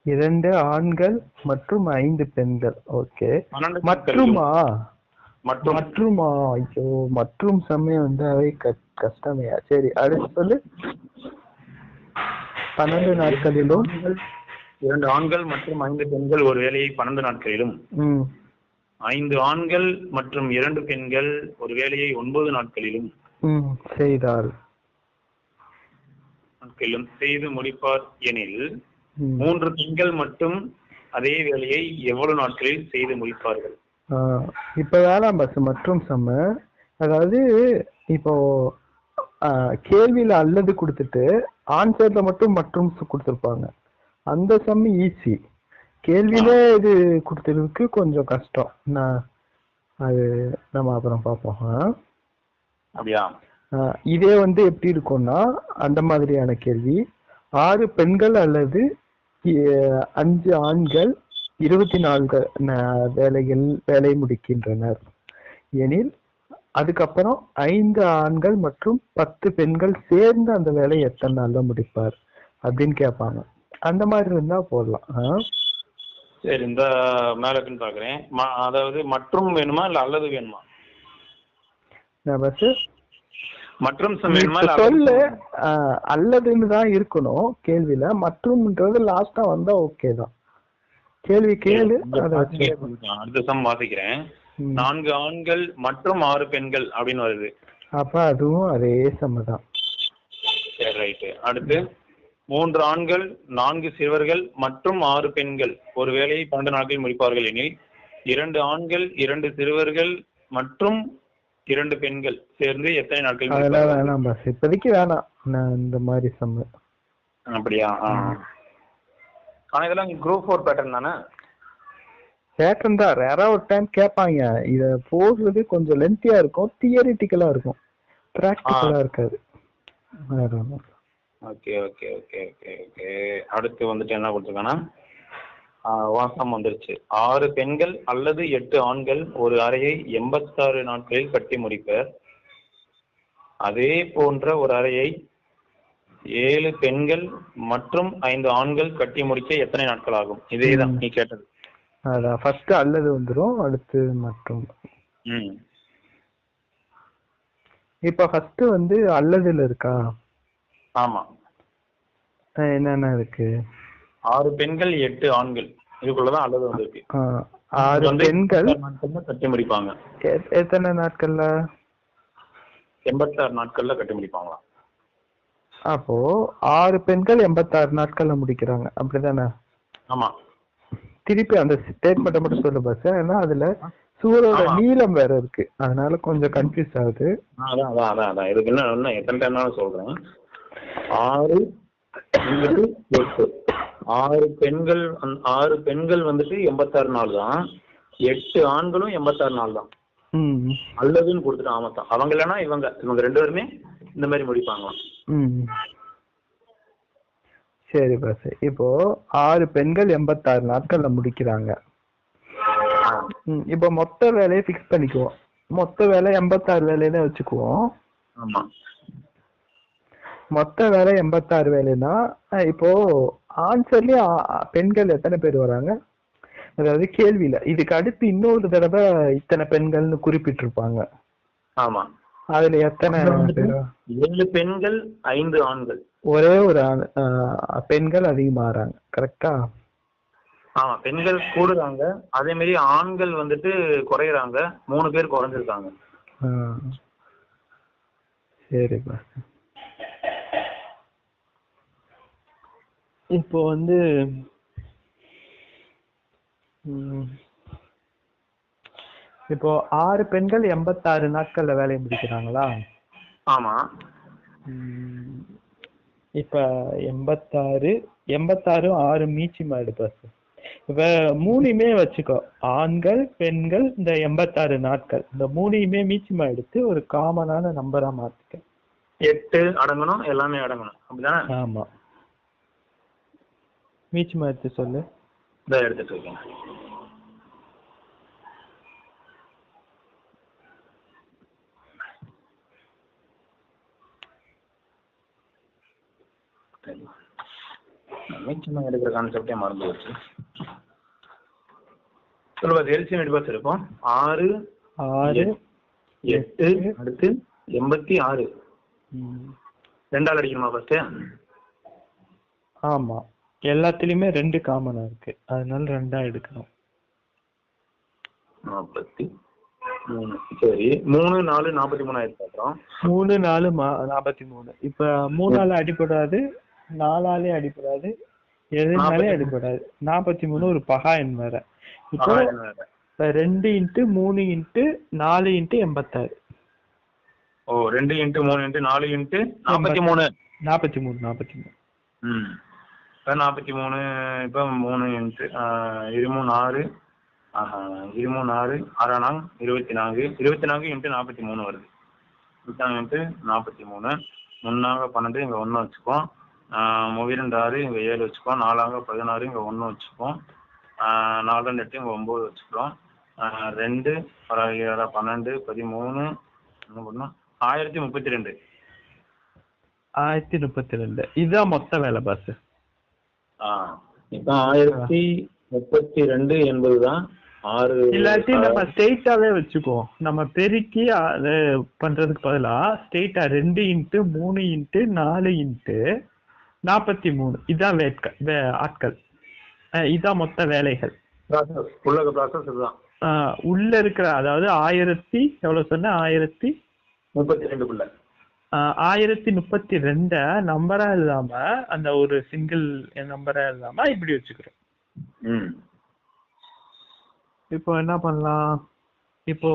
2 ஆண்கள் மற்றும் 5 பெண்கள். ஓகே. 12 மற்றுமா மற்றும் மற்றுமா ஐயோ, மற்றும் சமயம் வந்தாவே கஷ்டமையா. சரி, அடுத்து சொல்லு. 12 நாட்களிலும் 2 ஆண்கள் மற்றும் 5 பெண்கள் ஒரு வேலையை 12 நாட்களிலும் 5 ஆண்கள் மற்றும் 2 பெண்கள் ஒரு வேலையை 9 நாட்களிலும் செய்தால் செய்து முடிப்பார் எனில் 3 பெண்கள் மட்டும் அதே வேலையை எவ்வளவு நாட்களில் செய்து முடிப்பார்கள்? இப்ப வேளாண் பஸ் மற்றும் சம, அதாவது இப்போ கேள்வியில அல்லது கொடுத்துட்டு ஆன்சர்ல மட்டும் மற்றும் கொடுத்துருப்பாங்க. அந்த சம் ஈஸி. கேள்வியில இது கொடுத்ததுக்கு கொஞ்சம் கஷ்டம். அது நம்ம அப்புறம் பார்ப்போம். அப்படியா? இதே வந்து எப்படி இருக்கும்னா, அந்த மாதிரியான கேள்வி 6 பெண்கள் அல்லது 5 ஆண்கள் 24 வேலை முடிக்கின்றனர் எனில், அதுக்கப்புறம் 5 ஆண்கள் மற்றும் 10 பெண்கள் சேர்ந்து அந்த வேலையை எத்தனை நாள்ல முடிப்பார் அப்படின்னு கேட்பாங்க. அந்த மாதிரி இருந்தா போடலாம். சரி, இந்த மேலக்குன்னு பாக்குறேன். அதாவது மற்றும் வேணுமா இல்ல அல்லது வேணுமா? பஸ் மற்றும் சொல்லு. அல்லதுன்னு தான் இருக்கணும் கேள்வியில. மற்றும்ன்றது லாஸ்டா வந்தா ஓகே தான். கேள்வி கேளு. அடுத்த சம் வாசிக்கிறேன். 4 ஆண்கள் மற்றும் 6 பெண்கள் அப்படின்னு வருது. அப்ப அதுவும் அதே சம் தான். சரி, ரைட். அடுத்து 3 ஆண்கள் 4 சிறுவர்கள் மற்றும் 6 பெண்கள் ஒரு வேலையை 12 நாட்களில் முடிப்பார்கள் எனில் 2 ஆண்கள் 2 சிறுவர்கள் மற்றும் 2 பெண்கள் சேர்ந்து எத்தனை நாட்கள்? அதெல்லாம் வேணாம் பாஸ், இப்போதைக்கு வேணாம். நான் இந்த மாதிரி சம். அப்படியா? ஆனா இதெல்லாம் குரூப் 4 பேட்டர்ன் தானே? பேட்டர்ன் தான். ரேரா ஒரு டைம் கேட்பாங்க. இத போடுறது கொஞ்சம் லென்த்தியா இருக்கும், தியரிட்டிக்கலா இருக்கும், பிராக்டிகலா இருக்காது. Okay okay okay okay okay. அடுத்து வந்துட்டு என்ன கொடுத்துருக்காங்கன்னா, வாசம் வந்துருச்சு. 6 பெண்கள் அல்லது 8 ஆண்கள் ஒரு அறையை 86 நாட்களில் கட்டி முடிப்பர். அதே போன்ற ஒரு அறையை 7 பெண்கள் மற்றும் 5 ஆண்கள் கட்டி முடிக்க எத்தனை நாட்கள் ஆகும்? இதேதான் நீ கேட்டது. அதான் ஃபர்ஸ்ட் அல்லது வந்துரும், அடுத்து மற்றும். இப்ப ஃபர்ஸ்ட் வந்து அல்லதுல இருக்கா? ஆமா. என்னென்ன இருக்கு? 6 பெண்கள் 8 ஆண்கள் இதுக்குள்ளதான் அல்லது வந்திருக்கு. 6 பெண்கள் கட்டி முடிப்பாங்க. எத்தனை நாட்கள்ல? 86 நாட்கள்ல கட்டி முடிப்பாங்களா? அப்போ 6 பெண்கள் 86 நாட்கள்ல முடிக்கிறாங்க, அப்படிதானே? ஆமா. திருப்பி அந்த ஸ்டேட்மெண்ட் மட்டும் சொல்லு பாஸ். ஏன்னா அதுல சூரோட நீளம் வேற இருக்கு, அதனால கொஞ்சம் கன்ஃபியூஸ் ஆகுது. அதான் இதுக்கு என்ன எத்தனை டைம் சொல்றேன். 6 பெண்கள் வந்துட்டு 86 நாள் தான், 8 ஆண்களும் 86 நாள் தான். அல்லதுன்னு கொடுத்துட்டு ஆமாத்தான். அவங்க இல்லைன்னா இவங்க 2 பேருமே இந்த மாதிரி முடிப்பாங்களாம். சரி பாஸ். இப்போ 6 பெண்கள் 86 நாட்கள்ல முடிக்கிறாங்க. இப்போ மொத்த வேலையை பிக்ஸ் பண்ணிக்குவோம். மொத்த வேலை 86 வேலையில வச்சுக்குவோம். ஆமா. மொத்த வேலை 86 வேலைன்னா, இப்போ ஆன்சர்லயே பெண்கள் எத்தனை பேர் வராங்க, அதாவது கேள்வியில இதுக்கு அடுத்து இன்னொரு தடவை இத்தனை பெண்கள்னு குறிப்பிட்டிருப்பாங்க. ஆமா. அதுல எத்தனை பேர்? 7 பெண்கள் 5 ஆண்கள். ஒரே ஒரு பெண்கள் அதிகமாகறாங்க. கரெக்டா? ஆமா, பெண்கள் கூடுறாங்க. அதே மாதிரி ஆண்கள் வந்துட்டு குறையறாங்க. 3 பேர் குறைஞ்சிருக்காங்க. சரி பாஸ். இப்போ வந்து இப்போ 6 பெண்கள் 86 நாட்கள்ல வேலையை முடிக்கிறாங்களா? ஆமா. இப்ப 86 6 மீச்சிமா எடுப்பாஸ். இப்ப 3மே வச்சுக்கோ, ஆண்கள் பெண்கள் இந்த 86 நாட்கள், இந்த 3மே மீச்சிமா எடுத்து ஒரு காமனான நம்பரா மாத்திக்க. 8 அடங்கணும், எல்லாமே அடங்கணும், அப்படிதானே? ஆமா. மீச்சிமா எடுத்து சொல்லு. இத எடுத்துட்டு இருக்கேன். மீச்சம் எடுக்கிற கான்செப்டே மறந்து போச்சு. சொல்லுவாரு எல்சிஎம் எடுப்பாச்சு இருக்கும் 6 6 8 அடுத்து 86. 2ஆல் அடிக்கணுமா ஃபர்ஸ்ட்? ஆமா, எல்லாத்துலயுமே 2 காமனா இருக்கு, அதனால 2ஆ எடுக்கணும். 43. சரி 3 4 43 ஆயிடுச்சு. அப்புறம் 3 4 43. இப்ப 3ஆல அடிப்படாது, 4ஆலே அடிப்படாது, எதுனாலே அடிப்படாது. 43 ஒரு பகா எண் வேற. இப்போ 2 × 3 × 4 × 86. ஓ 2 × 3 × 4 × 43. 43. இப்போ 43. இப்போ 3 × 23 6. 23 6 24. 24 × 43 வருது. 24 × 43. 3 12 இங்கே 1 வச்சுப்போம். 2 6 இங்கே 7 வச்சுப்போம். 4 16 இங்கே 1 வச்சுப்போம். 4 8 இங்கே 9 வச்சுக்கிறோம். 2 12 13 என்ன பண்ணோம் 1032. 1032 இதுதான் மொத்த வேலை பாஸ். இப்போ 1032 என்பதுதான் 6. இல்லாட்டி நம்ம ஸ்ட்ரெயிட்டாவே வச்சுக்குவோம். நம்ம பெருக்கி அதை பண்றதுக்கு பதிலா ஸ்ட்ரெயிட்டா 2 × 3 × 4 × 43 இதான் ஆட்கள். இதான் மொத்த வேலைகள். உள்ள இருக்கிற அதாவது 1000 எவ்வளவு சொன்ன 1032 1032 நம்பரா இல்லாம அந்த ஒரு சிங்கிள் நம்பரா இல்லாம இப்படி வச்சுக்கிறோம். இப்போ என்ன பண்ணலாம்? இப்போ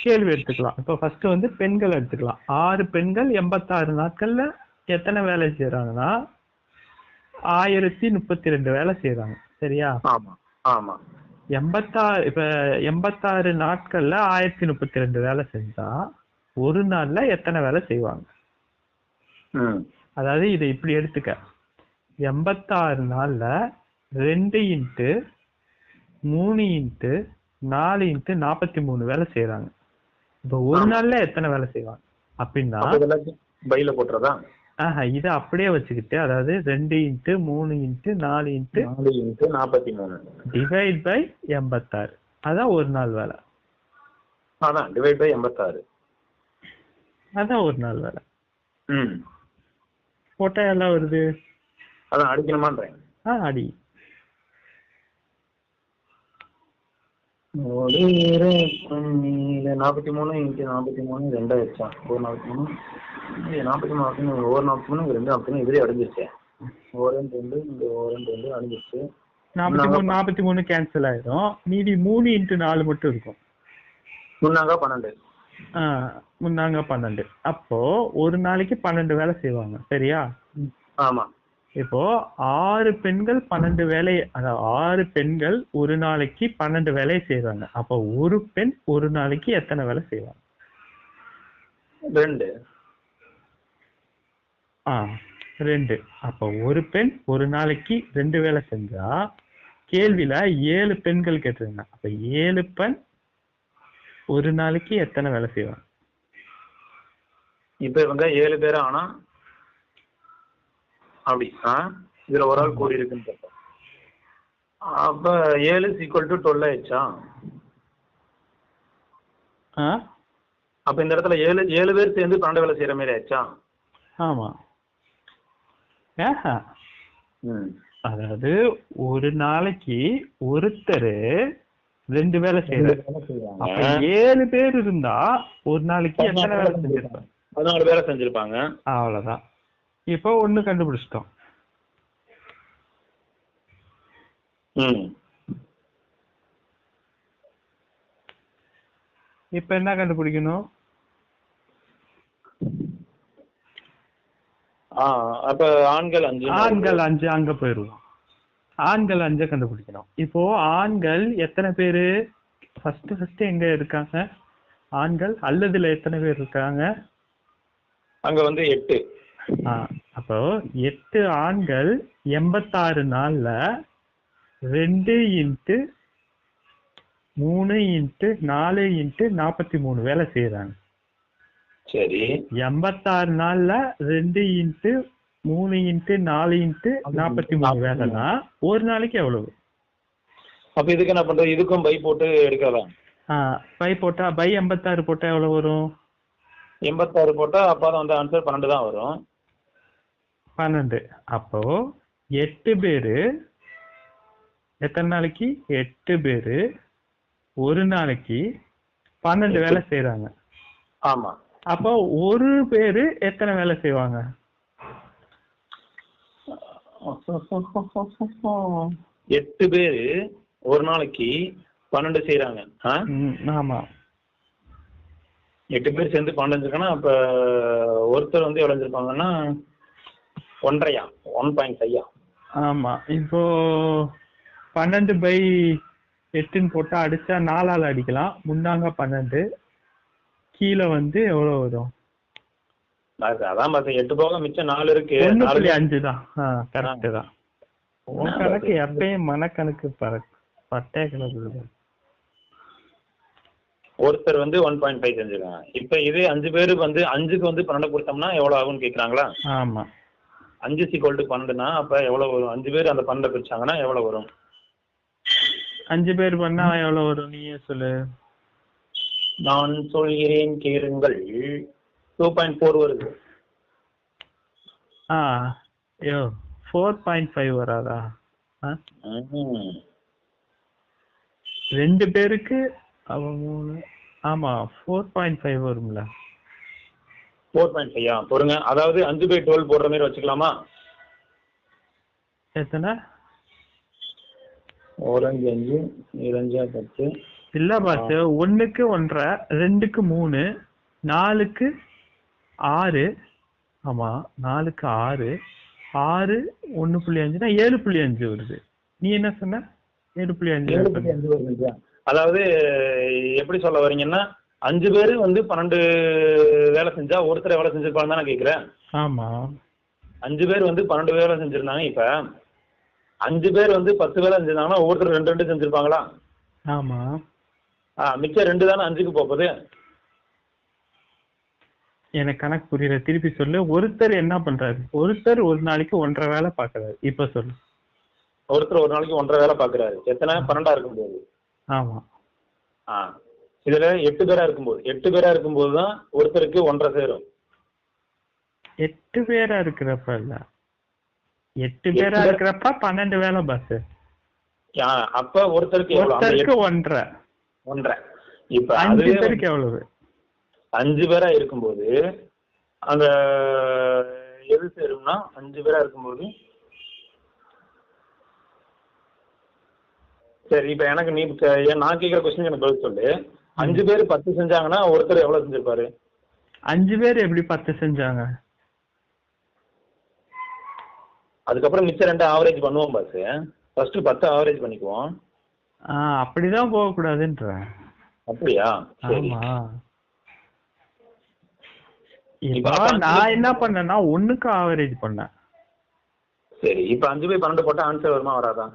கேள்வி எடுத்துக்கலாம். இப்போ ஃபர்ஸ்ட் பெண்கள் எடுத்துக்கலாம். 6 பெண்கள் 86 நாட்கள்ல எத்தனை வேலை செய்யறாங்கன்னா 1032 வேலை செய்யறாங்க. சரியா? ஆமா ஆமா. 86 இப்ப 86 நாட்கள்ல 1032 வேலை செஞ்சா ஒரு நாள்ல எத்தனை வேலை செய்வாங்க? அதாவது இதை இப்படி எடுத்துக்க, 86 நாள்ல 2 × 3 × 4 × 43 வேலை செய்யறாங்க. இப்ப ஒரு நாள்ல எத்தனை வேலை செய்வாங்க அப்படின்னா பையில போட்டுறதா? இதை அப்படியே வச்சுக்கிட்டு, அதாவது 2 × 3 × 4 × 43 டிவைட் பை 86. அதான் ஒரு நாள் வேலை. அதான் டிவைட் பை 86. அதான் ஒரு நாள் வேலை. போட்டா எல்லாம் வருது. அதான் அடிக்கணுமான்றேன். அடி 43 × 43 2 ஆயிடுச்சா? ஒரு 43 ஒரு 43 2 43 இதுலயே அடைஞ்சிருச்சேன். 2 இங்க 2 அடைஞ்சிருச்சு. 43 கேன்சல் ஆயிடும். மீதி 3 × 4 மட்டும் இருக்கும். 12. 12. அப்போ ஒரு நாளைக்கு 12 வேலை செய்வாங்க. சரியா? ஆமா. இப்போ 6 பெண்கள் 12 வேலை, அதாவது 6 பெண்கள் ஒரு நாளைக்கு 12 வேலையை செய்வாங்க. அப்போ ஒரு பெண் ஒரு நாளைக்கு எத்தனை வேலை செய்வாங்க? 2. 2. அப்போ ஒரு பெண் ஒரு நாளைக்கு 2 வேலை செஞ்சா கேள்வியில 7 பெண்கள் கேட்டிருந்தாங்க. அப்ப 7 பெண் ஒரு நாளைக்கு எத்தனை வேலை செய்வாங்க? இப்ப இவங்க 7 பேர் ஆனா அப்படி இதுல ஒரு ஆள் கூடி இருக்குன்னு அப்ப 7 = 12 ஆயிடுச்சா? அப்ப இந்த இடத்துல 7 பேர் சேர்ந்து 12 வேலை செய்யற மாதிரி ஆயிடுச்சா? ஆமா. அதாவது ஒரு நாளைக்கு ஒருத்தர் 2 வேலை செய்யறாரு. 7 பேர் இருந்தா ஒரு நாளைக்கு எத்தனை வேலை செஞ்சிருப்பாங்க? 14 வேலை செஞ்சிருப்பாங்க. அவ்வளவுதான். இப்போ ஒண்ணு கண்டுபிடிச்சிட்டோம். இப்ப என்ன கண்டுபிடிக்கணும்? அப்ப ஆண்கள் 5 அங்க போயிருவோம். ஆண்கள் 5 கண்டுபிடிக்கணும். இப்போ ஆண்கள் எத்தனை பேரு? ஃபர்ஸ்ட் எங்க இருக்காங்க ஆண்கள்? அல்லதுல எத்தனை பேர் இருக்காங்க? அங்க 8. அப்போ 8 ஆண்கள் 86 நாள்ல 2 × 3 × 4 × 43 வேலை செய்யறாங்க. சரி. 86 நாள்ல 2 × 3 இன்ட்டு 4 இன்ட்டு 43 வேலைன்னா ஒரு நாளைக்கு எவ்வளவு? அப்ப இதுக்கு என்ன பண்றது? இதுக்கும் பை போட்டு எடுக்கலாம். பை போட்டா பை 86 போட்டா எவ்வளவு வரும்? 86 போட்டா அப்ப வந்து ஆன்சர் 12 தான் வரும். 12. அப்போ 8 பேரு எத்தனை நாளைக்கு? 8 பேரு ஒரு நாளைக்கு 12 வேலை செய்யறாங்க. ஆமா. அப்போ ஒரு பேரு எத்தனை வேலை செய்வாங்க? 8 பேரு ஒரு நாளைக்கு 12 செய்யறாங்க. ஆமா. 8 பேர் சேர்ந்து 12 செஞ்சிருக்காங்கன்னா அப்ப ஒருத்தர் வந்து எவ்வளவு செஞ்சிருப்பாங்கன்னா 1.5. ஆமா. இப்போ 12/8 போட்டா அடிச்சா 4ஆல அடிக்கலாம். முன்னாங்க 12, கீழே வந்து எவ்வளவு வரும்? அதான் 8 போக மிச்சம் 4 இருக்கு. 1.5 தான். கரெக்ட் தான். உன் கணக்கு எப்பயும் மனக்கணக்கு பட்டே கணக்கு. ஒருத்தர் வந்து 1.5 செஞ்சிருக்காங்க. இப்ப இதே 5 பேருக்கு வந்து 5க்கு வந்து 12 கொடுத்தோம்னா எவ்வளவு ஆகும்னு கேக்குறாங்களா? ஆமா. 5 = 12னா அப்ப எவ்வளவு வரும்? 5 பேர் அந்த 12 பிரிச்சாங்கன்னா எவ்வளவு வரும்? 5 பேர் பண்ணா எவ்வளவு வரும்? நீயே சொல்லு. நான் சொல்கிறேன் கேளுங்கள். 2.4 வருது. 4.5 வராதா? 2 பேருக்கு அவங்க 3. ஆமா 4.5 வரும்ல. 4.5 பொறுங்க. அதாவது 5/12 போடுற மாதிரி வச்சுக்கலாமா? எத்தனை? 1 5 2 10. இல்ல பாஸ், 1க்கு 1.5, 2க்கு 3, 4க்கு 6. ஆமா 4க்கு 6, 6 1.5னா 7.5 வருது. நீ என்ன சொன்ன? 7.5 வருது. அதாவது எப்படி சொல்ல வரீங்கன்னா 5 பேரு வந்து 12 வேலை செஞ்சா ஒருத்தர் வேலை செஞ்சிருப்பாங்க தானே கேக்குறேன். ஆமா. 5 பேர் வந்து 12 வேலை செஞ்சிருந்தாங்க. இப்ப 5 பேர் வந்து 10 வேலை செஞ்சிருந்தாங்கன்னா ஒவ்வொருத்தர் 2 செஞ்சிருப்பாங்களா? ஆமா. மிச்சம் 2 தானே 5க்கு போகுது. எனக்கு கணக்கு புரியல, திருப்பி சொல்லு. ஒருத்தர் என்ன பண்றாரு? ஒருத்தர் ஒரு நாளைக்கு 1.5 வேலை பாக்குறாரு. இப்ப சொல்லு. ஒருத்தர் ஒரு நாளைக்கு 1.5 வேலை பாக்குறாரு. எத்தனை? 12 இருக்கும்போது. ஆமா. இதுல 8 பேரா இருக்கும்போது தான் ஒருத்தருக்கு 1.5 சேரும். 8 பேரா இருக்கிறப்ப இல்ல, 8 பேரா இருக்கிறப்ப 12 வேலை பாஸ். அப்ப ஒருத்தருக்கு 1.5. இப்ப 5 பேருக்கு எவ்வளவு? 5 பேரா இருக்கும்போது அந்த எது சேரும்னா 5 பேரா இருக்கும்போது. சரி, இப்ப எனக்கு நீ நான் கேட்கிற கொஸ்டின் எனக்கு பதில் சொல்லு. 5 பேர் 10 செஞ்சாங்கன்னா ஒருத்தர் எவ்வளவு செஞ்சிருப்பாரு? 5 பேர் எப்படி 10 செஞ்சாங்க? அதுக்கப்புறம் மிச்சம் 2 ஆவரேஜ் பண்ணுவோம் பாஸ். ஃபர்ஸ்ட் 10 ஆவரேஜ் பண்ணிக்குவோம். அப்படிதான் போக கூடாதுன்ற. அப்படியா? ஆமா. இப்ப நான் என்ன பண்ணேன்னா 1க்கு ஆவரேஜ் பண்ணேன். சரி, இப்ப 5/12 போட்டா ஆன்சர் வருமா வராதா?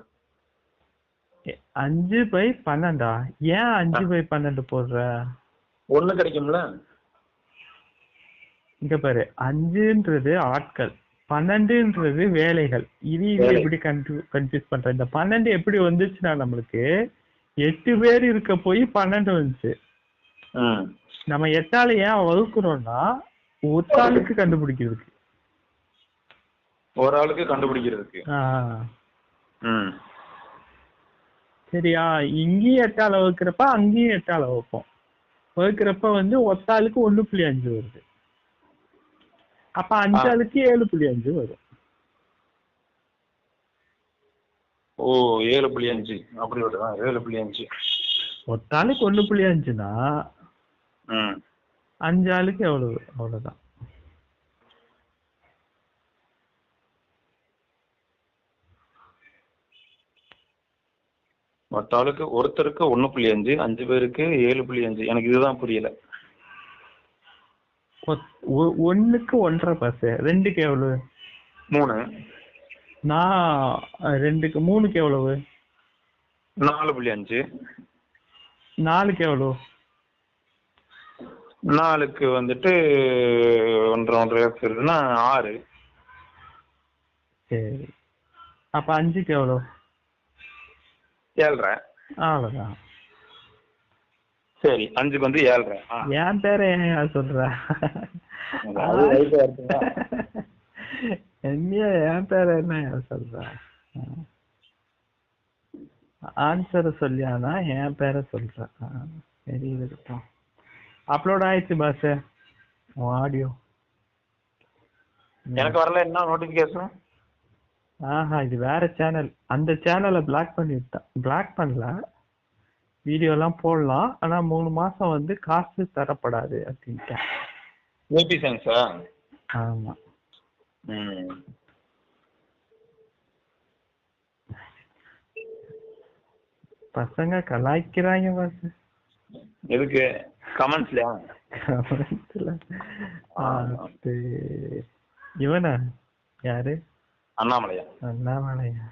5/12. ஏன் 5/12 போடுற? 1 கிடைக்கும்ல. இங்க பாரு, 5ன்றது ஆட்கள், 12ன்றது வேலைகள். இது எப்படி கன்ஃபியூஸ் பண்ற? இந்த 12 எப்படி வந்துச்சுன்னா நம்மளுக்கு 8 பேர் இருக்க போய் 12 வந்துச்சு. நம்ம 8ஆல ஏன் வகுக்கிறோம்னா ஒரு ஆளுக்கு கண்டுபிடிக்கிறதுக்கு. ஒரு ஆளுக்கு கண்டுபிடிக்கிறதுக்கு. சரியா? இங்கேயும் 8ஆல வகுக்கிறப்ப அங்கேயும் 8ஆல வகுப்போம். வகுக்கிறப்ப வந்து ஒத்தாளுக்கு 1.5 வருது. அப்ப 5 ஆளுக்கு 7.5 வரும். 7.5 அப்படி வருதா? 7.5 ஒத்தாளுக்கு 1.5னா 5 ஆளுக்கு எவ்வளவு? அவ்வளவுதான். மொத்தாளுக்கு ஒருத்தருக்கு 1.5, 5 பேருக்கு 7.5. எனக்கு இதுதான் புரியல. 1க்கு 1.5 பாஸ். 2க்கு எவ்வளவு? 3. நான் 2க்கு 3க்கு எவ்வளவு? 4.5. 4க்கு எவ்வளவு? 4க்கு வந்துட்டு 1.5 இருக்குன்னா 6. சரி, அப்ப 5க்கு எவ்வளோ? 7.5. அவ்வளவுதான். சரி, 5க்கு வந்து 7.5. என் பேரை ஏன் சொல்ற? அது ரைட்டா இருக்குங்களா? என்னைய என் பேரை என்ன சொல்ற? ஆன்சரை சொல்லியானா என் பேரை சொல்ற? சரி, இருக்கட்டும். அப்லோட் ஆயிடுச்சு பாஸ் ஆடியோ. எனக்கு வரல, என்ன நோட்டிபிகேஷன்? இது வேற சேனல். அந்த சேனலை பிளாக் பண்ணி விட்டான். பிளாக் பண்ணல, வீடியோ எல்லாம் போடலாம், ஆனா 3 மாசம் வந்து காசு தரப்படாது அப்படின்ட்டேன். ஏபி சயின்ஸா? ஆமா. பசங்க கலாய்க்கிறாங்க பாஸ். எதுக்கு? கமெண்ட்ஸ்லயா? கமெண்ட்ஸ்ல. இவனா யாரு? அண்ணாமலையா? அண்ணாமலையா?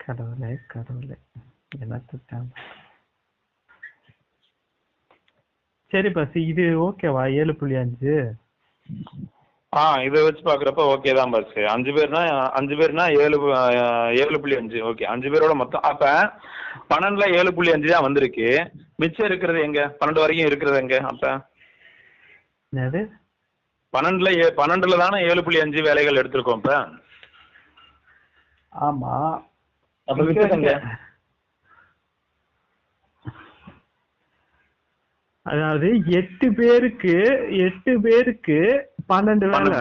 கடவுளே கடவுளே, என்ன? சரி பாஸ், இது ஓகேவா? 7.5. இதை வச்சு பாக்குறப்ப ஓகே தான் பாஸ். 5 பேர்னா 7.5. ஓகே, 5 பேரோட மொத்தம். அப்ப 12ல 7.5 தான் வந்திருக்கு. மிச்சம் இருக்கிறது எங்க? 12 வரைக்கும் இருக்கிறது எங்க? அப்ப 12ல தானே 7.5 வேலைகள் எடுத்திருக்கோம். இப்ப ஆமா, அப்ப மிச்சம் எங்க? அதாவது 8 பேருக்கு 12 வேலை.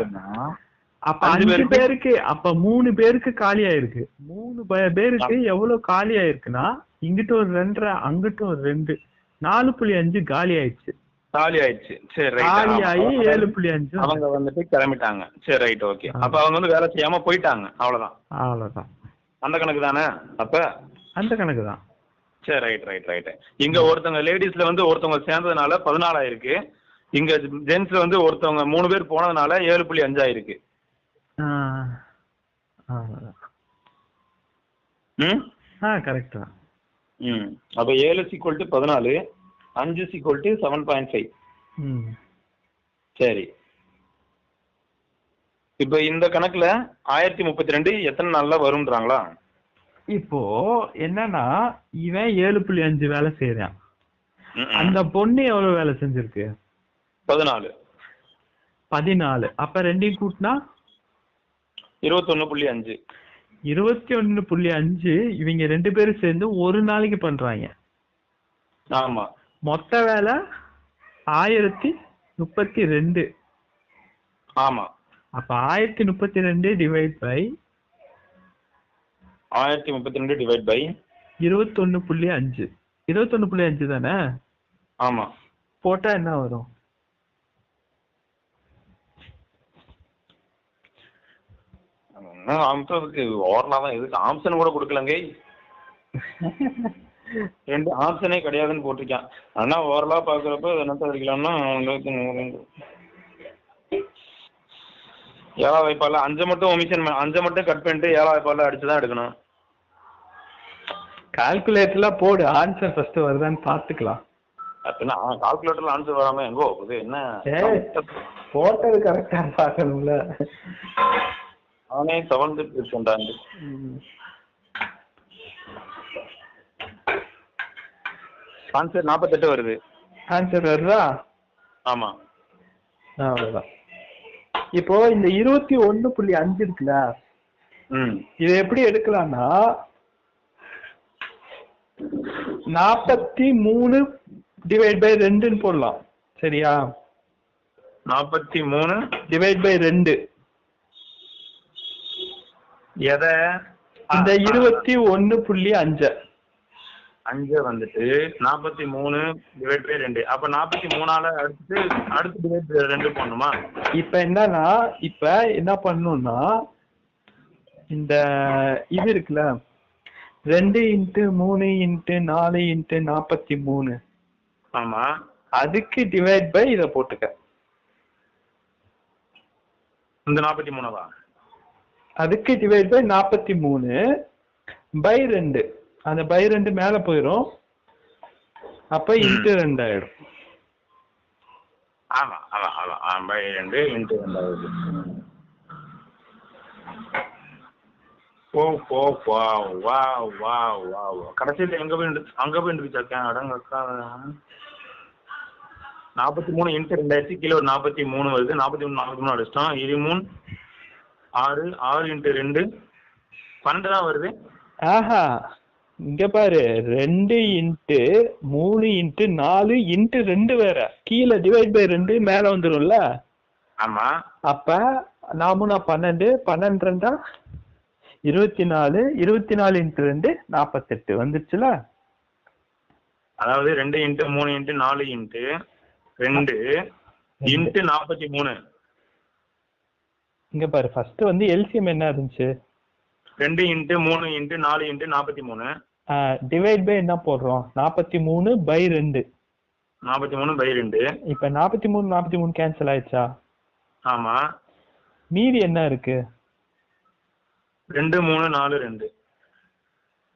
அப்ப 5 பேருக்கு, அப்ப 3 பேருக்கு காலி ஆயிருக்கு. 3 பேருக்கு எவ்வளவு காலி ஆயிருக்குன்னா, இங்கிட்ட ஒரு 2, அங்கிட்ட ஒரு 2, 4.5 காலி ஆயிடுச்சு. சரி, ரைட். காலி ஆகி 7.5 அவங்க வந்துட்டு கிளம்பிட்டாங்க. சரி, ரைட், ஓகே. அப்ப அவங்க வந்து வேலை செய்யாம போயிட்டாங்க, அவ்வளவுதான். அந்த கணக்கு தானே? அப்ப அந்த கணக்கு தான். சரி, ரைட். இங்க ஒருத்தவங்க லேடிஸ்ல வந்து ஒருத்தவங்க சேர்ந்ததுனால 14 ஆயிருக்கு. இங்க ஜென்ஸ்ல வந்து ஒருத்தவங்க 3 பேர் போனதுனால 7.5 ஆயிருக்கு. கரெக்ட் தான். அப்ப 7 = 14, 5 = 7.5. சரி, இப்ப இந்த கணக்குல 1032 எத்தனை நாள்ல வரும்ன்றாங்களா? இப்போ என்னன்னா, இவன் 7.5 வேலை செய்யறான். அந்த பொண்ணு எவ்வளவு வேலை செஞ்சிருக்கு? 14. அப்ப 2 கூட்டினா 21.5. 21.5 இவங்க 2 பேரும் சேர்ந்து ஒரு நாளைக்கு பண்றாங்க. ஆமா, மொத்த வேலை 1032. ஆமா. அப்ப 1032 டிவைட் பை 21.5 21.5 தானே? ஆமா. போட்டா என்ன வரும்? அம்சத்துக்கு ஓரலாம் எதுக்கு ஆப்ஷன் கூட கொடுக்கலங்க. 2 ஆப்ஷனே கிடையாதுன்னு போட்டிருக்கான். ஆனா ஓரலா பாக்குறப்ப என்ன அடிக்கலாம்னா 7 வாய்ப்பால 5 மட்டும் ஒமிஷன், 5 மட்டும் கட் பண்ணிட்டு 7 வாய்ப்பால அடிச்சுதான் எடுக்கணும். கால்குலேட்டர்ல போடு, ஆன்சர் ஃபர்ஸ்ட் வருதான்னு பாத்துக்கலாம். அப்படின்னா கால்குலேட்டர்ல ஆன்சர் வராம எங்கோ போகுது? என்ன போட்டது கரெக்டா பாக்கணும்ல. அவனே 7% ஆன்சர் 48 வருது. ஆன்சர் வருதா? ஆமா, அவ்வளவுதான். இப்போ இந்த 21.5 இருக்குல்ல, இதை எப்படி எடுக்கலாம்னா 43 டிவைட் பை 2 போடலாம். சரியா? 43 டிவைட் பை 2. எதை? இந்த 21.5 வந்துட்டு 43 டிவைட் பை 2. அப்ப 43ஆல அடுத்து டிவைட் பை 2 போடணுமா? இப்ப என்னன்னா, இப்ப என்ன பண்ணணும்னா, இந்த இது இருக்குல்ல, 2 × 3 × 4 × 43. ஆமா, அதுக்கு டிவைட் பை இத போட்டுக்க. இந்த 43வா? அதுக்கு டிவைட் பை 43 பை 2. அந்த பை 2 மேல போயிடும். அப்ப × 2 ஆயிடும். ஆமா ஆமா ஆமா பை 2 இன்ட்டு 2 ஆகுது. ஓ ஓ வா வா வா வா கடைசியில் அங்க போய் இருந்துச்சாக்கா அடங்கக்கா 43 இன்ட்டு 2000 கீழே ஒரு 43 வருது. 43 அடிச்சிட்டோம். 23 6 6 இன்ட்டு 2 12 தான் வருது. ஆஹா இங்க பாரு 2 இன்ட்டு 3 இன்ட்டு 4 இன்ட்டு 2 வேற கீழே டிவைட் பை 2 மேல வந்துரும்ல. ஆமா அப்ப 12 12 24 24 இன்ட்டு 2 48 வந்துருச்சுல. அதாவது 2 இன்ட்டு 3 இன்ட்டு 4 இன்ட்டு 2 இன்ட்டு 43. இங்க பாரு ஃபர்ஸ்ட் வந்து எல்சிஎம் என்ன இருந்துச்சு? 2 into 3 into 4 into 43. Divide by என்ன போடுறோம்? 43 பை 2. 43 பை 2. இப்ப 43 கேன்சல் ஆயிடுச்சா? ஆமா. மீதி என்ன இருக்கு? 2 3 4 2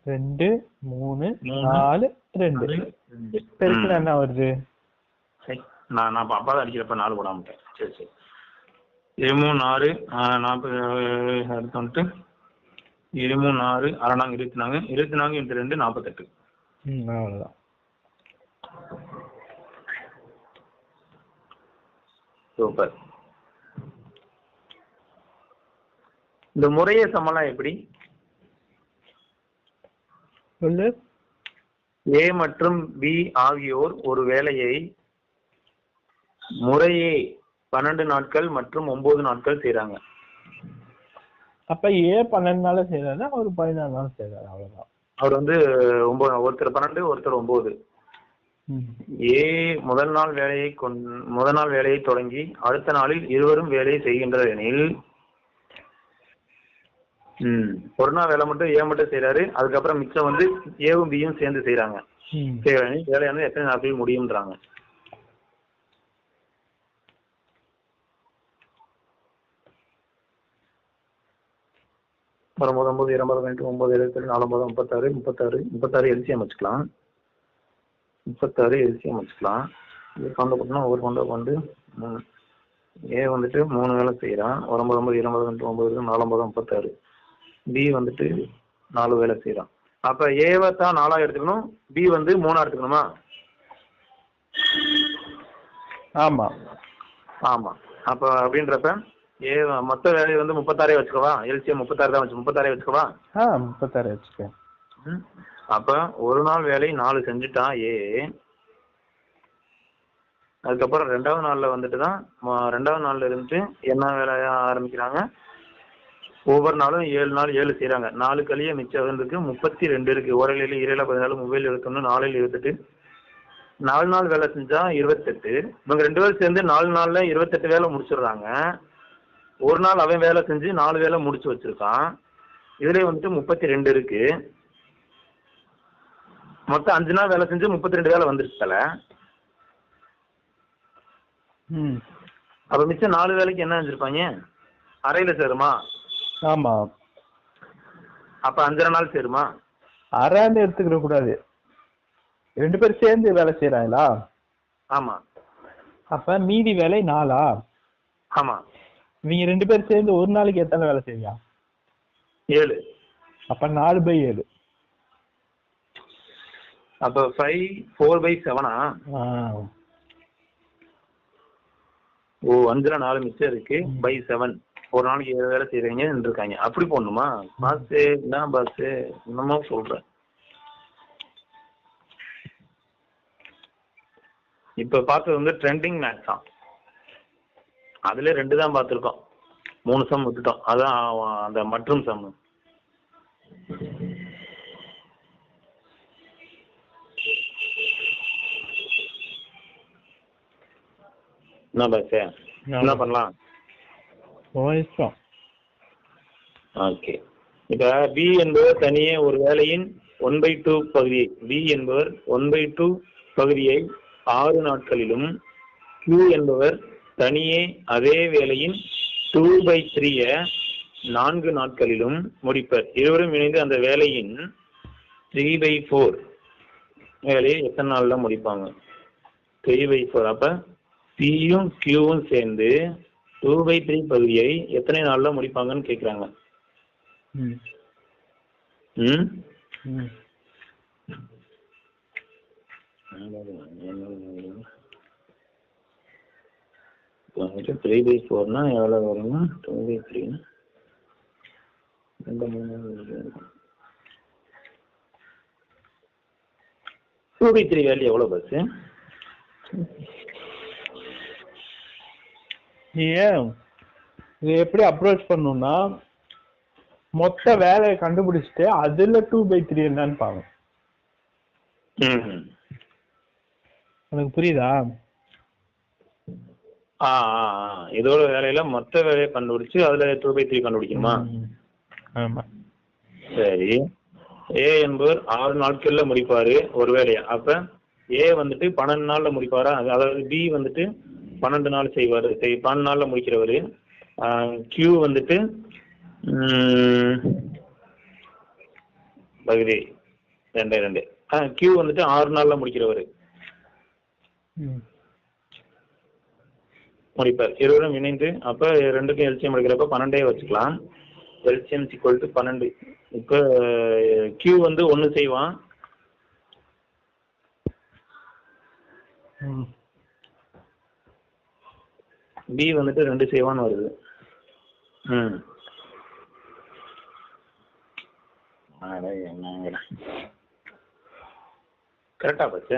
2 3 4 2 பெருக்குல என்ன வருது? நான் அப்பா தான் அடிக்கிறப்ப 4 போடாமட்டேன். சரி சரி 23 6 40 அடுத்து வந்துட்டு 23 6 அரணாங்க 24 இன்ட்டு 2 48. அவ்வளவுதான். சூப்பர். இந்த முறைய சமலாம் எப்படி? சொல்லு. ஏ மற்றும் பி ஆகியோர் ஒரு வேலையை முறையே 12 நாட்கள் மற்றும் 9 நாட்கள் செய்யறாங்க. அப்ப ஏ 12 நாள் செய்யறாருன்னா ஒரு 14 நாள் செய்யறாரு. அவ்வளவுதான். அவர் வந்து ஒருத்தர் 12 ஒருத்தர் 9. ஏ முதல் நாள் வேலையை தொடங்கி அடுத்த நாளில் இருவரும் வேலையை செய்கின்றனர் எனில் ஒரு நாள் வேலை மட்டும் ஏ மட்டும் செய்யறாரு. அதுக்கப்புறம் மிச்சம் வந்து ஏவும் பியும் சேர்ந்து செய்யறாங்க. வேலையானது எத்தனை நாட்களில் முடியும்ன்றாங்க. 19 20 9 27 49 36 எல்சிஎம் வச்சுக்கலாம். 36 எல்சிஎம் வச்சுக்கலாம். இது கொண்டு போட்டோம்னா ஒவ்வொரு கொண்டு ஏ வந்துட்டு 3 வேலை செய்யறான். 19 20 9 49 36. பி வந்துட்டு 4 வேலை செய்யறான். அப்ப ஏவை தான் 4 எடுத்துக்கணும், பி வந்து 3 எடுத்துக்கணுமா? ஆமா ஆமா. அப்ப அப்படின்றப்ப ஏ மொத்த வேலையை வந்து 36 வச்சுக்கவா? எல்சிஎம் 36 தான் வச்சு 36 வச்சுக்கவா? 36 வச்சுக்க. அப்ப ஒரு நாள் வேலை 4 செஞ்சுட்டான் ஏ. அதுக்கப்புறம் 2வது நாள்ல வந்துட்டு தான் 2வது நாள்ல இருந்து என்ன வேலையா ஆரம்பிக்கிறாங்க? ஒவ்வொரு நாளும் 7 நாள் 7 செய்யறாங்க. 4 கழிய மிச்சம் இருக்கு 32 இருக்கு. ஓரலையில 7 14 மொபைல் 21 4 28. 4 நாள் வேலை செஞ்சா 28. இவங்க 2 பேரும் சேர்ந்து 4 நாள்ல 28 வேலை முடிச்சிடுறாங்க. ஒரு நாள் அவன் வேலை செஞ்சு 4 வேலை முடிச்சு வச்சிருக்கான். இதுல வந்துட்டு 32 இருக்கு. மொத்தம் 5 நாள் வேலை செஞ்சு 32 வேலை வந்துருச்சு தல. அப்ப மிச்சம் 4 வேலைக்கு என்ன செஞ்சிருப்பாங்க? அரையில சேருமா? ஆமா. அப்ப 5 நாள் சேருமா? அரைன்னு எடுத்துக்கிற கூடாது. 2 பேரும் சேர்ந்து வேலை செய்யறாங்களா? ஆமா. அப்ப மீதி வேலை 4. ஆமா. இவங்க 2 பேரும் சேர்ந்து ஒரு நாளைக்கு எத்தனை வேலை செய்யா? 7. அப்ப 4/7. அப்ப 5 4/7. ஓ 5ல 4 மிச்சம் இருக்கு. பை 7. ஒரு நாளைக்கு 7 வேலை செய்யறீங்க இருக்காங்க. அப்படி போடணுமா? பாஸ் என்ன பாஸ் என்னமோ சொல்ற. இப்ப பார்த்தது வந்து ட்ரெண்டிங் மேட்ச் தான். அதுல 2 தான் பார்த்திருக்கோம். 3 சம் விட்டுட்டோம். அதான் அந்த மற்றும் சம். என்ன பாஸ் என்ன பண்ணலாம்? ஓகே. இப்ப பி என்பவர் தனியே ஒரு வேலையின் 1/2 பகுதியை பி என்பவர் 1/2 பகுதியை 6 நாட்களிலும் Q என்பவர் தனியே அதே வேலையின் 2/3 4 நாட்களிலும் முடிப்பர். இருவரும் இணைந்து அந்த வேலையின் 3/4 வேலையை எத்தனை நாள்ல முடிப்பாங்க? 3/4. அப்ப பியும் கியூவும் சேர்ந்து 2/3 பகுதியை எத்தனை நாள்ல முடிப்பாங்கன்னு கேக்குறாங்க. ம் ம் ம் 3/4னா எவ்வளவு வரும்னா 2/3 2/3 வேல்யூ எவ்வளவு பஸ்? இது எப்படி அப்ரோச் பண்ணணும்னா மொத்த வேலையை கண்டுபிடிச்சிட்டு அதுல 2/3 என்னன்னு பாருங்க. எனக்கு புரியுதா? இதோட வேலையில மொத்த வேலையை கண்டுபிடிச்சு அதுல 2/3 கண்டுபிடிக்கணுமா? ஆமா. சரி, ஏ என்பவர் 6 நாட்கள்ல முடிப்பாரு ஒரு வேலையா. அப்ப ஏ வந்துட்டு 12 நாள்ல முடிப்பாரா? அதாவது பி வந்துட்டு 12 நாள் செய்வாரு, 12 நாள்ல முடிக்கிறவரு. கியூ வந்துட்டு பகுதி 2 கியூ வந்துட்டு 6 நாள்ல முடிக்கிறவரு முடிப்பார். இருவரும் இணைந்து அப்ப ரெண்டுக்கும் எல்சிஎம் எடுக்கிறப்ப 12 வச்சுக்கலாம். LCM equal to 12. இப்ப கியூ வந்து 1 செய்வான், பி வந்துட்டு 2 செய்வான்னு வருது. கரெக்டா பச்சு?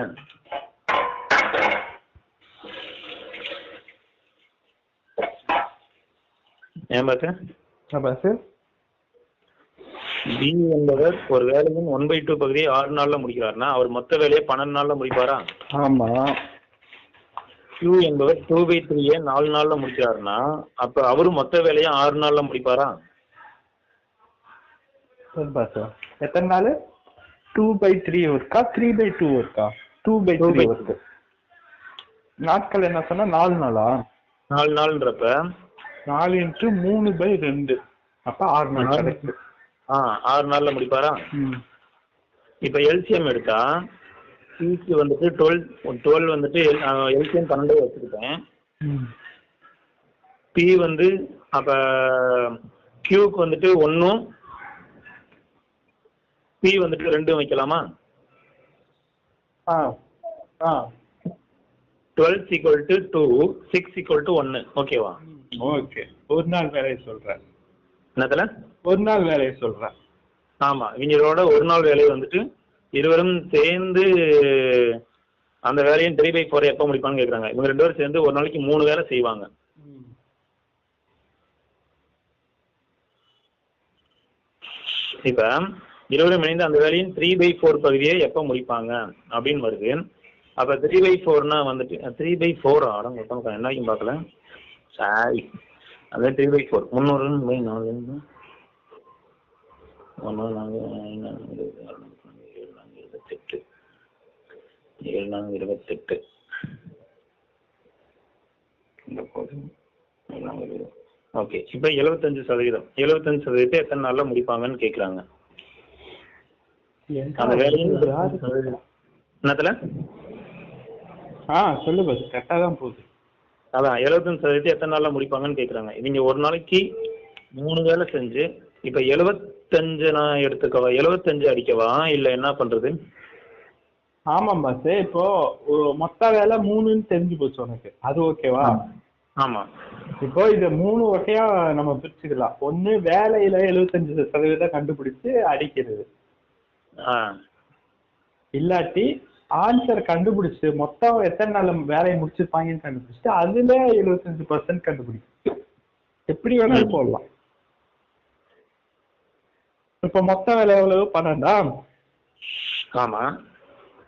ஏன் பாத்து பி என்பவர் ஒரு வேலையின் 1/2 பகுதியை 6 நாள்ல முடிக்கிறாருன்னா அவர் மொத்த வேலையை 12 நாள்ல முடிப்பாரா? ஆமா. கியூ என்பவர் 2/3 4 நாள்ல முடிக்கிறாருன்னா அப்ப அவரு மொத்த வேலையை 6 நாள்ல முடிப்பாரா? எத்தனை நாள்? 2/3 இருக்கா 3/2 இருக்கா? 2/3 இருக்கு. நாட்கள் என்ன சொன்னா 4 நாளா? 4 நாள்ன்றப்ப 4 × 3/2 அப்ப 6 நாள் கரெக்ட். 6 நாள்ல முடிப்பாரா? இப்ப எல்சிஎம் எடுத்தா சிக்கு வந்துட்டு 12 வந்துட்டு எல்சிஎம் 12 வச்சுக்கிட்டேன். பி வந்து அப்ப கியூக்கு வந்துட்டு 1 பி வந்துட்டு 2 வைக்கலாமா? 12 = 2 6 = 1. ஓகேவா? ஓகே. ஒரு நாள் வேலையை சொல்றேன். என்னதுல? ஒரு நாள் வேலையை சொல்றேன். ஆமா, இவங்களோட ஒரு நாள் வேலையை வந்துட்டு இருவரும் சேர்ந்து அந்த வேலையை 3/4 எப்ப முடிப்பான்னு கேக்குறாங்க. இவங்க 2 பேரும் சேர்ந்து ஒரு நாளைக்கு 3 வேலை செய்வாங்க. இப்ப இருவரும் இணைந்து அந்த வேலையின் 3/4 பகுதியை எப்ப முடிப்பாங்க அப்படின்னு வருது. அப்ப 3/4னா வந்துட்டு 3/4 அடங்க என்னைக்கும் பார்க்கல. சாரி, அது 3/4 300 ஓகே. இப்ப 75% 75% எத்தனை நாள்ல முடிப்பாங்கன்னு கேக்குறாங்க. அந்த வேலையின் என்னத்துல சொல்லு பஸ், கரெக்டா தான் போகுது. அதான் 75% எத்தனை நாள்ல முடிப்பாங்கன்னு கேக்குறாங்க. இவங்க ஒரு நாளைக்கு 3 வேலை செஞ்சு இப்ப 75 நான் எடுத்துக்கவா, 75 அடிக்கவா, இல்ல என்ன பண்றது? ஆமா பாஸ், இப்போ மொத்த வேலை 3ன்னு தெரிஞ்சு போச்சு உனக்கு, அது ஓகேவா? ஆமா. இப்போ இது 3 வகையா நம்ம பிரிச்சுக்கலாம். ஒண்ணு வேலையில 75% கண்டுபிடிச்சு அடிக்கிறது, இல்லாட்டி ஆன்சர் கண்டுபிடிச்சு மொத்தம் எத்தனை நாள் வேலையை முடிச்சிருப்பாங்கன்னு கண்டுபிடிச்சிட்டு அதுல 75% கண்டுபிடிச்சு எப்படி வேணாலும் போடலாம். இப்ப மொத்த வேலை எவ்வளவு? 12. ஆமா.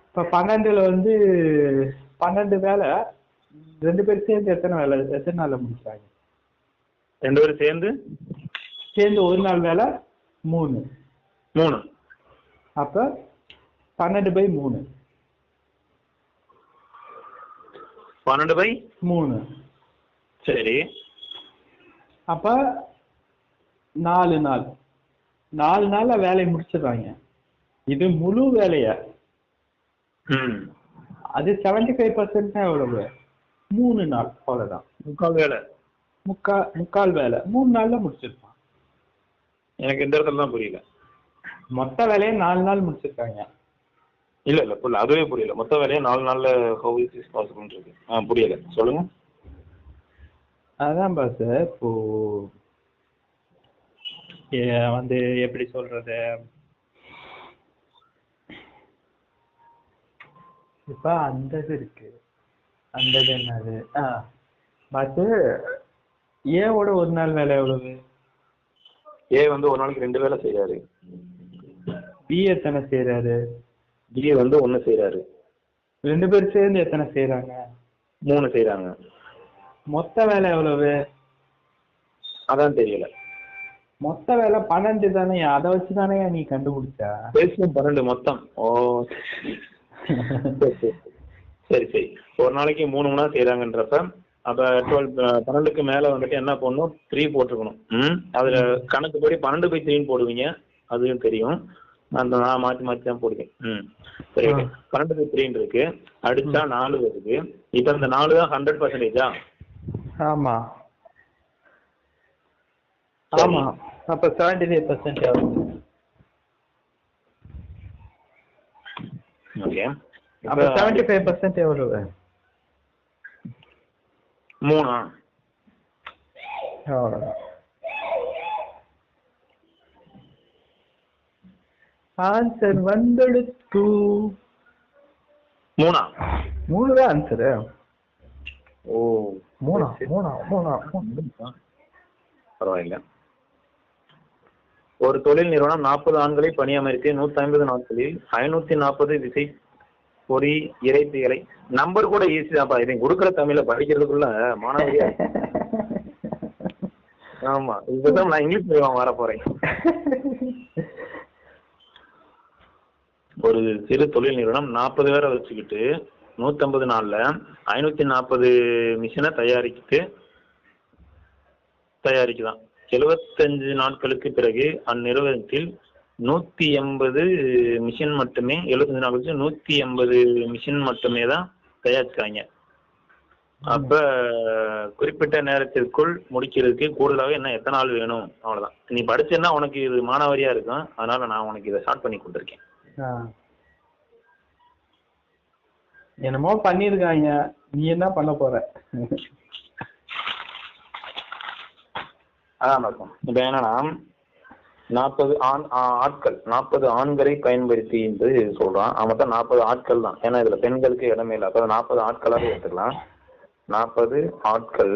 இப்ப 12ல வந்து 12 வேலை 2 பேரும் சேர்ந்து எத்தனை நாள்ல முடிச்சாங்க? 2 பேரும் சேர்ந்து ஒரு நாள் வேலை 3. அப்ப 12/3. 12/3. சரி. அப்ப 4 நாள் 4 நாள்ல வேலையை முடிச்சிடுறாங்க. இது முழு வேலைய. அது 75% எவ்வளவு? 3 நாள் அவ்வளவுதான். முக்கால் வேலை. முக்கால் வேலை 3 நாள்ல முடிச்சிருப்பான். எனக்கு இந்த இடத்துல தான் புரியல. மொத்த வேலையை 4 நாள் முடிச்சிருக்காங்க. இல்ல புரியல, அதுவே புரியல. மொத்த வேலையை 4 நாள்ல how is this possible இருக்கு. புரியல, சொல்லுங்க. அதான் பாஸ், இப்போ வந்து எப்படி சொல்றது, இப்ப அந்த இது இருக்கு, அந்த இது என்னது பாஸ், ஏவோட ஒரு நாள் வேலை எவ்வளவு? ஏ வந்து ஒரு நாளைக்கு 2 வேலை செய்யறாரு. பி எத்தனை செய்யறாரு? பி வந்து 1 செய்யறாரு. 2 பேர் சேர்ந்து எத்தனை செய்யறாங்க? 3 செய்யறாங்க. மொத்த வேலை எவ்வளவு? அதான் தெரியல. மொத்த வேலை 12 தானே, அதை வச்சுதானே நீ கண்டுபிடிச்ச? 12 மொத்தம். ஓ சரி சரி. ஒரு நாளைக்கு 3 மணி நேரம் செய்யறாங்கன்றப்ப அப்ப 12க்கு மேல வந்துட்டு என்ன பண்ணணும், 3 போட்டுருக்கணும். அதுல கணக்குப்படி 12/3 போடுவீங்க, அதுவும் தெரியும். அந்த நான் மாற்றி மாற்றி தான் போடுவேன். சரி ஓகே. 12/3 இருக்கு, அடிச்சா 4 வருது. இப்ப இந்த 4 தான் 100%. ஆமா ஆமா. அப்ப 75% ஆகுது. ஓகே. அப்ப 75% எவ்வளவு? 3. ஆன்சர் வந்துடுத்து. 3 தான் ஆன்சரு. ஓ 3 பரவாயில்ல. ஒரு தொழில் நிறுவனம் 40 ஆண்களை பணியமர்த்தி 150 நாட்களில் 540 விசை பொறி இறைச்சிகளை, நம்பர் கூட ஈஸி தான்ப்பா, இதை கொடுக்குற தமிழ்ல படிக்கிறதுக்குள்ள மாணவரியா. ஆமா, இப்பதான் நான் இங்கிலீஷ் மீடியம் வர போறேன். ஒரு சிறு தொழில் நிறுவனம் 40 பேரை வச்சுக்கிட்டு 150 நாள்ல 540 மிஷினை தயாரிக்குதான். 75 நாட்களுக்கு பிறகு அந்நிறுவனத்தில் 180 மிஷின் மட்டுமே, 75 நாட்களுக்கு 180 மிஷின் மட்டுமே தான் தயாரிச்சாங்க. அப்ப குறிப்பிட்ட நேரத்திற்குள் முடிக்கிறதுக்கு கூடுதலாக என்ன எத்தனை நாள் வேணும்? அவ்வளவுதான். நீ படிச்சேன்னா உனக்கு இது மானாவாரியா இருக்கும், அதனால நான் உனக்கு இதை ஷார்ட் பண்ணி கொடுத்துருக்கேன். என்னமோ பண்ணிருக்காங்க, நீ என்ன பண்ண போற? அதான் இருக்கும். இப்ப என்னன்னா 40 ஆட்கள், 40 ஆண்களை பயன்படுத்தி என்று சொல்றான். மொத்தம் 40 ஆட்கள் தான், ஏன்னா இதுல பெண்களுக்கு இடமே இல்லை. அப்ப 40 ஆட்களாக எடுத்துக்கலாம். 40 ஆட்கள்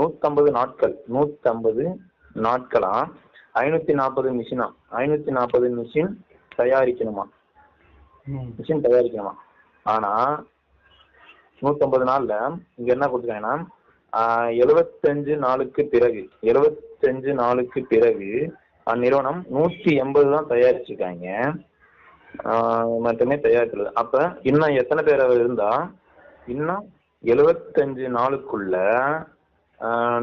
150 நாட்கள், 150 நாட்களா 540 மிஷினா, 540 மிஷின் தயாரிக்கணுமா, மிஷின் தயாரிக்கணுமா. ஆனா 150 நாள்ல இங்க என்ன கொடுத்துருக்காங்கன்னா 75 நாளுக்கு பிறகு, 75 நாளுக்கு பிறகு அந்நிறுவனம் 180 தான் தயாரிச்சிருக்காங்க, மட்டுமே தயாரிக்கிறது. அப்ப இன்னும் எத்தனை பேர் இருந்தா, இன்னும் 75 நாளுக்குள்ள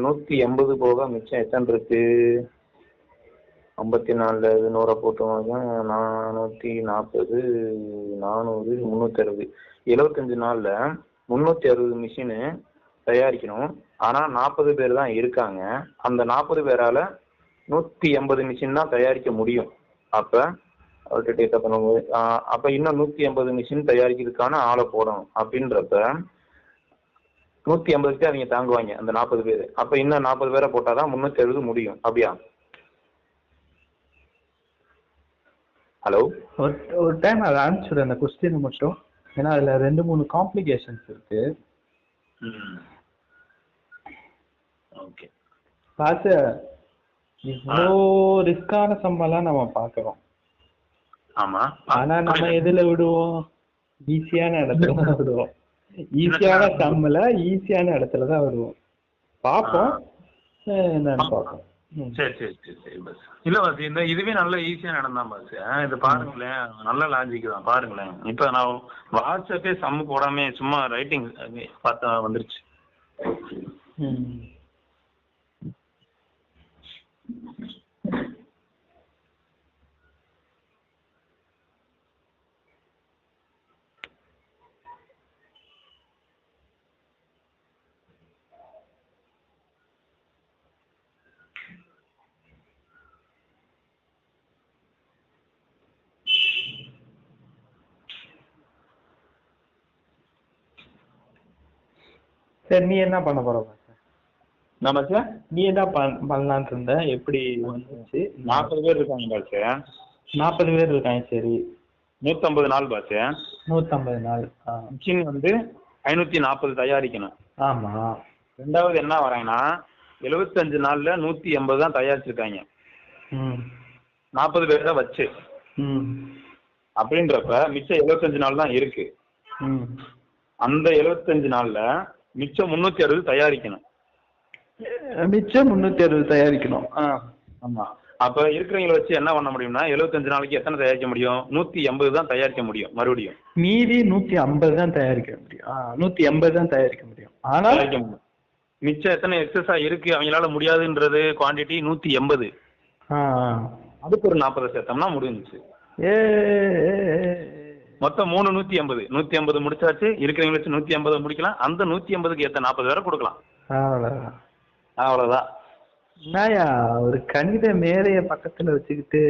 180 போக மிச்சம் எத்தனை இருக்கு? 54 100 போட்டுவாங்க, 440 400 360. 75 நாள்ல 360 மிஷினு தயாரிக்கணும். ஆனா 40 பேர் தான் இருக்காங்க. அந்த 40 பேரால 180 மிஷின் தான் தயாரிக்க முடியும். அப்ப அப்ப இன்னும் 180 மிஷின் தயாரிக்கிறதுக்கான ஆளை போடணும். அப்படின்றப்ப 180க்கு அவங்க தாங்குவாங்க அந்த 40 பேர். அப்ப இன்னும் 40 பேரை போட்டாதான் 370 முடியும். அப்படியா? ஹலோ, ஒரு டைம் அதை ஆன்சர் அந்த கொஸ்டின் மட்டும், ஏன்னா அதுல 2-3 காம்ப்ளிகேஷன்ஸ் இருக்கு. ஓகே. பார்த்து இவ்வளோ ரிஸ்கான சம்பளம் நம்ம பாக்குறோம். ஆமா, ஆனா நம்ம எதுல விடுவோம்? ஈஸியான இடத்துல தான் விடுவோம். ஈஸியான சம்பள ஈஸியான இடத்துல தான் விடுவோம். பாப்போம் என்னன்னு பாப்போம். சரி சரி சரி சரி பஸ். இல்ல பஸ், இந்த இதுவே நல்ல ஈஸியான இடம் தான் பஸ். இது பாருங்களேன், நல்ல லாஜிக் தான். பாருங்களேன், இப்ப நான் வாட்ஸ்அப்பே சம்மு போடாம சும்மா ரைட்டிங் பார்த்தா வந்துருச்சு. சரி நீ என்ன பண்ண போற பாஸ்? நம்ம சார் நீ என்ன பண்ணலான்னு இருந்த? எப்படி வந்துச்சு? 40 பேர் இருக்காங்க பாஸ். 40 பேர் இருக்காங்க. சரி 150 நாள் பாஸ். 150 நாள். மிஷின் வந்து 540 தயாரிக்கணும். ஆமா. ரெண்டாவது என்ன வராங்கன்னா 75 நாள்ல 180 தான் தயாரிச்சிருக்காங்க. 40 பேர் தான் வச்சு. அப்படின்றப்ப மிச்சம் 75 நாள் தான் இருக்கு. அந்த 75 நாள்ல மிச்சம் 360 தயாரிக்கணும். மிச்சம் 360 தயாரிக்கணும். ஆமா. அப்ப இருக்கிறவங்களை வச்சு என்ன பண்ண முடியும்னா 75 நாளைக்கு எத்தனை தயாரிக்க முடியும்? 180 தான் தயாரிக்க முடியும். மறுபடியும் மீதி 150 தான் தயாரிக்க முடியும். 180 தான் தயாரிக்க முடியும். ஆனா மிச்சம் எத்தனை எக்ஸஸா இருக்கு அவங்களால முடியாதுன்றது குவான்டிட்டி 180. அதுக்கு ஒரு 40 சேர்த்தோம்னா முடிஞ்சிச்சு. மொத்தம் 180. 180 முடிச்சாச்சு. இருக்கிறவங்களை வச்சு 180 முடிக்கலாம். அந்த 180க்கு ஏத்த 40 வேற கொடுக்கலாம். அவ்வளவுதான். என்னயா ஒரு கணித மேதைய பக்கத்துல வச்சுக்கிட்டு